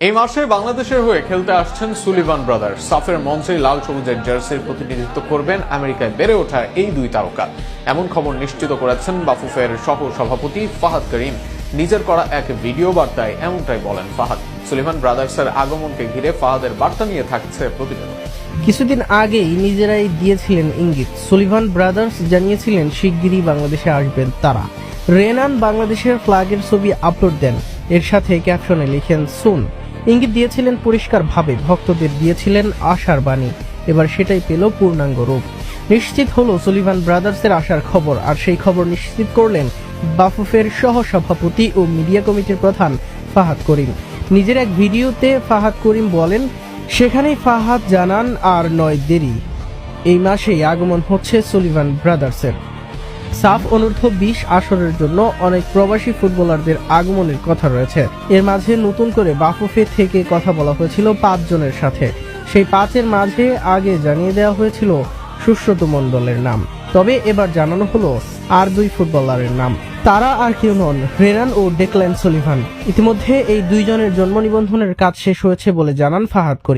এই মাসে বাংলাদেশের হয়ে খেলতে আসছেন সুলিভান ব্রাদার্স। সাফের মঞ্চে লাল সবুজের জার্সির প্রতিনিধিত্ব করবেন আমেরিকায় বেড়ে ওঠা এই দুই তারকা। এমন খবর নিশ্চিত করেছেন বাফুফের সহ সভাপতি ফাহাদ করিম। নিজের করা এক ভিডিও বার্তায় এমনটাই বলেন ফাহাদ। সুলিভান ব্রাদার্সের আগমনকে ঘিরে ফাহাদের বার্তা নিয়ে থাকছে প্রতিবেদন। কিছুদিন আগেই নিজেরাই দিয়েছিলেন ইঙ্গিত। সুলিভান ব্রাদার্স জানিয়েছিলেন শিগগিরই বাংলাদেশে আসবেন তারা। রেনান বাংলাদেশের ফ্ল্যাগের ছবি আপলোড দেন, এর সাথে ক্যাপশনে লিখেন সুন। ইঙ্গিত দিয়েছিলেন পরিষ্কারভাবে, ভক্তদের দিয়েছিলেন আশার বাণী। এবার সেটাই পেল পূর্ণাঙ্গ রূপ। নিশ্চিত হলো সুলিভান ব্রাদার্সের আসার খবর, আর সেই খবর নিশ্চিত করলেন বাফুফের সহ সভাপতি ও মিডিয়া কমিটির প্রধান ফাহাদ করিম। নিজের এক ভিডিওতে ফাহাদ করিম বলেন, সেখানেই ফাহাদ জানান আর নয় দেরি, এই মাসেই আগমন হচ্ছে সুলিভান ব্রাদার্সের। সাফ অনূর্ধ্ব 20 আসরের জন্য অনেক প্রবাসী ফুটবলারদের আগমনের কথা রয়েছে। এর মাঝে নতুন করে বাফুফে থেকে কথা বলা হয়েছিল 5 জনের সাথে। সেই 5-এর মাঝে আগে জানিয়ে দেওয়া হয়েছিল সুশ্রত মণ্ডলের নাম, তবে এবার জানানো হলো আর 2 ফুটবলারের নাম। তারা আর কেউ নন, রেনান ও ডেকল্যান সুলিভান। ইতিমধ্যে এই 2 জনের জন্ম নিবন্ধনের কাজ শেষ হয়েছে বলে জানান ফাহাদ করিম।